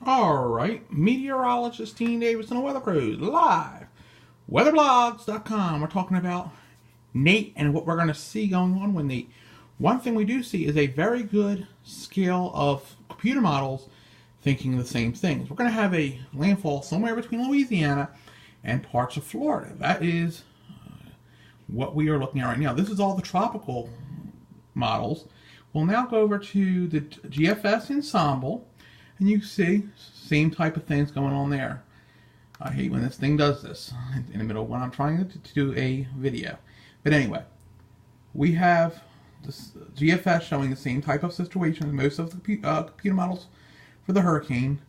Alright, meteorologist Dean Davis and the Weather Pros live. Weatherblogs.com. We're talking about Nate and what we're going to see going on with Nate. One thing we do see is a very good scale of computer models thinking the same things. We're going to have a landfall somewhere between Louisiana and parts of Florida. That is what we are looking at right now. This is all the tropical models. We'll now go over to the GFS ensemble. And you see, same type of things going on there. I hate when this thing does this in the middle when I'm trying to do a video. But anyway, we have this GFS showing the same type of situation as most of the computer models for the hurricane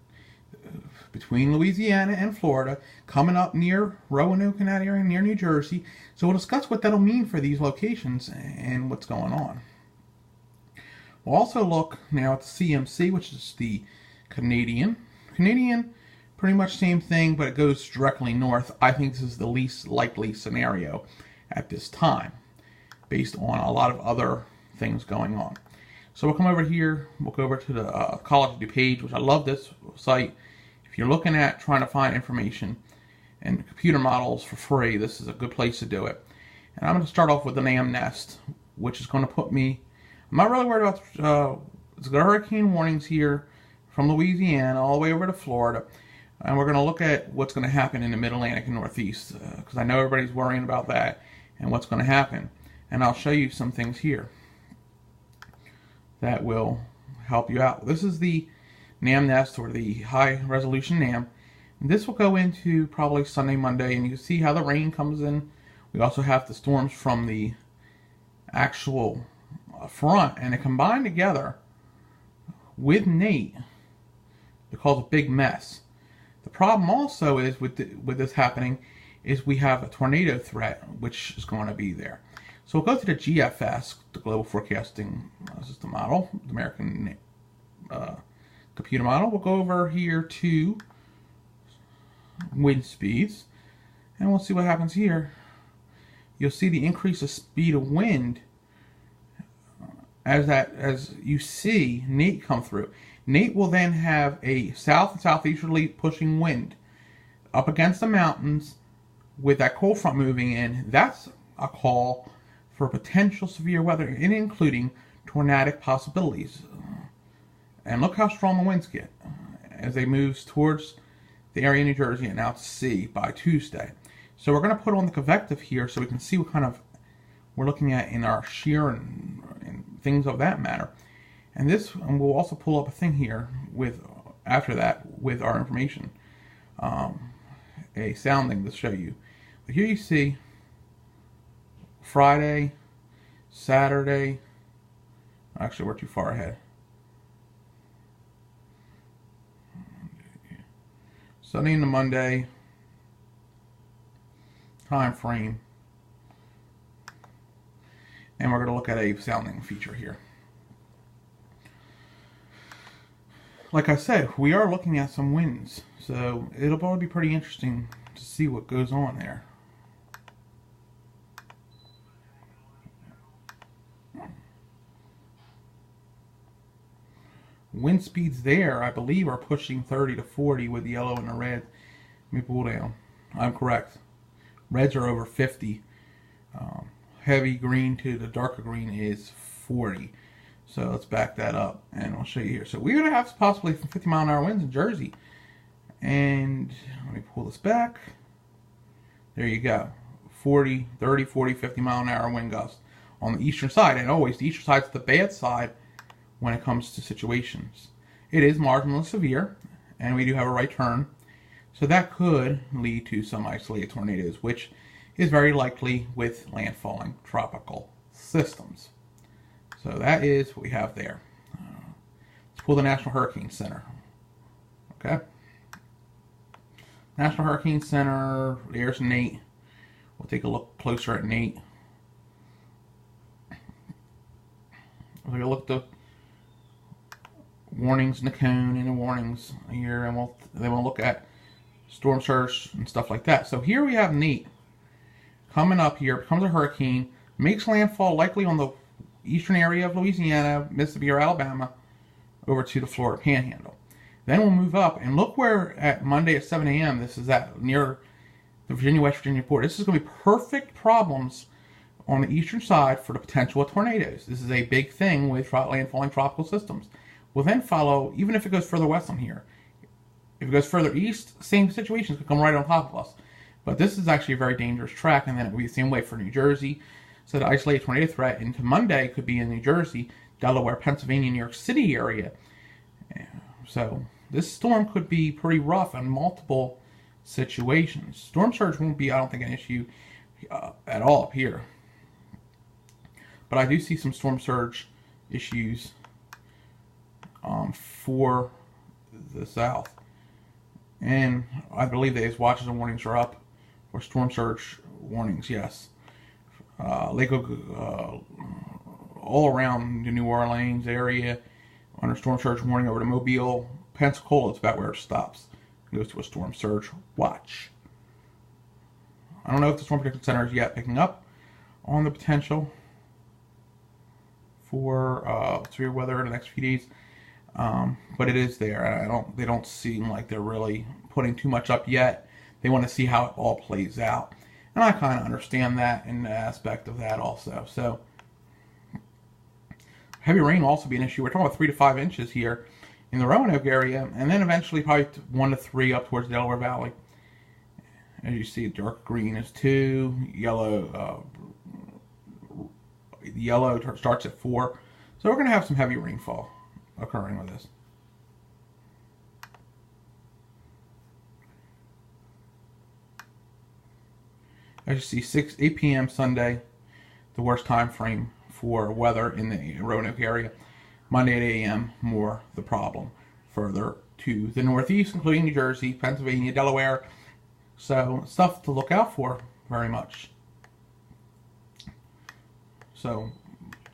between Louisiana and Florida, coming up near Roanoke and that area, near New Jersey. So we'll discuss what that'll mean for these locations and what's going on. We'll also look now at the CMC, which is the Canadian, pretty much same thing, but it goes directly north. I think this is the least likely scenario at this time, based on a lot of other things going on. So we'll come over here, we'll go over to the College of DuPage, which I love this site. If you're looking at trying to find information and computer models for free, this is a good place to do it. And I'm going to start off with the NAM nest, which is going to put me, I'm not really worried about the hurricane warnings here from Louisiana all the way over to Florida. And we're going to look at what's going to happen in the Mid-Atlantic and Northeast, because I know everybody's worrying about that and what's going to happen. And I'll show you some things here that will help you out. This is the NAM nest, or the high resolution NAM. And this will go into probably Sunday, Monday, and you can see how the rain comes in. We also have the storms from the actual front, and they combine together with Nate to cause a big mess. The problem also is with this happening is we have a tornado threat, which is going to be there. So we'll go to the GFS, the Global Forecasting System Model, the American computer model. We'll go over here to wind speeds, and we'll see what happens here. You'll see the increase of speed of wind as you see Nate come through. Nate will then have a south and southeasterly pushing wind up against the mountains with that cold front moving in. That's a call for potential severe weather, including tornadic possibilities. And look how strong the winds get as they move towards the area of New Jersey and out to sea by Tuesday. So we're going to put on the convective here so we can see what kind of we're looking at in our shear and things of that matter. And we'll also pull up a thing here after that with our information, a sounding to show you. But here you see Friday, Saturday. Actually, we're too far ahead. Sunday into Monday time frame. And we're going to look at a sounding feature here. Like I said, we are looking at some winds, so it'll probably be pretty interesting to see what goes on there. Wind speeds there, I believe, are pushing 30 to 40 with the yellow and the red. Let me pull down. I'm correct. Reds are over 50. Heavy green to the darker green is 40. So let's back that up and I'll show you here. So we're going to have possibly some 50-mile-an-hour winds in Jersey. And let me pull this back. There you go. 40, 30, 40, 50-mile-an-hour wind gusts on the eastern side. And always the eastern side's the bad side when it comes to situations. It is marginally severe, and we do have a right turn. So that could lead to some isolated tornadoes, which is very likely with landfalling tropical systems. So that is what we have there. Let's pull the National Hurricane Center. Okay. National Hurricane Center, there's Nate. We'll take a look closer at Nate. We'll take a look at the warnings in the cone and the warnings here, and then we'll look at storm surge and stuff like that. So here we have Nate coming up here, becomes a hurricane, makes landfall likely on the eastern area of Louisiana, Mississippi, or Alabama, over to the Florida Panhandle. Then we'll move up, and look where at Monday at 7 a.m. This is at near the West Virginia port. This is going to be perfect problems on the eastern side for the potential of tornadoes. This is a big thing with landfalling tropical systems. Will then follow, even if it goes further west on here. If it goes further east, same situations could come right on top of us. But this is actually a very dangerous track, and then it will be the same way for New Jersey. So the isolated tornado threat into Monday could be in New Jersey, Delaware, Pennsylvania, New York City area. So this storm could be pretty rough in multiple situations. Storm surge won't be, I don't think, an issue at all up here. But I do see some storm surge issues for the south. And I believe these watches and warnings are up for storm surge warnings, yes. All around the New Orleans area under storm surge warning over to Mobile, Pensacola. It's about where it stops. It goes to a storm surge watch. I don't know if the Storm Prediction Center is yet picking up on the potential for severe weather in the next few days, but it is there. They don't seem like they're really putting too much up yet. They want to see how it all plays out, and I kind of understand that in the aspect of that also. So heavy rain will also be an issue. We're talking about 3 to 5 inches here in the Roanoke area, and then eventually probably 1 to 3 up towards the Delaware Valley. As you see, dark green is 2, yellow starts at 4. So we're going to have some heavy rainfall occurring with this. As you see, 8 p.m. Sunday, the worst time frame for weather in the Roanoke area. Monday at 8 a.m., more the problem. Further to the northeast, including New Jersey, Pennsylvania, Delaware. So, stuff to look out for very much. So,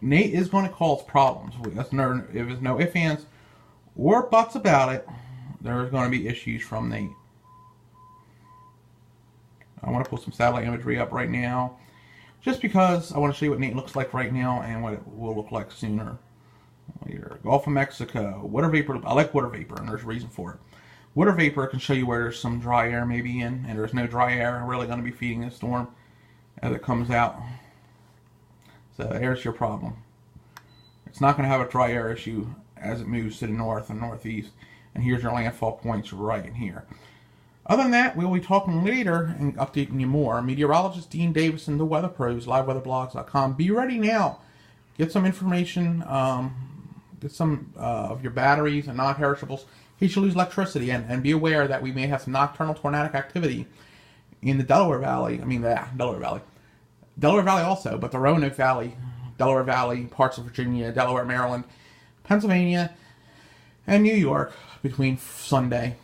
Nate is going to cause problems. If there's no ifs, ands, or buts about it, there's going to be issues from Nate. I want to pull some satellite imagery up right now, just because I want to show you what Nate looks like right now and what it will look like sooner. Later. Gulf of Mexico, water vapor. I like water vapor, and there's a reason for it. Water vapor can show you where there's some dry air maybe in, and there's no dry air really going to be feeding this storm as it comes out. So there's your problem. It's not going to have a dry air issue as it moves to the north and northeast. And here's your landfall points right in here. Other than that, we'll be talking later and updating you more. Meteorologist Dean Davison, the Weather Pros, liveweatherblogs.com. Be ready now. Get some information. Get some of your batteries and non-perishables in case you lose electricity. And be aware that we may have some nocturnal tornadic activity in the Delaware Valley. Delaware Valley also, but the Roanoke Valley, Delaware Valley, parts of Virginia, Delaware, Maryland, Pennsylvania, and New York between Sunday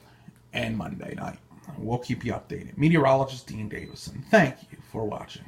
and Monday night. We'll keep you updated. Meteorologist Dean Davison, thank you for watching.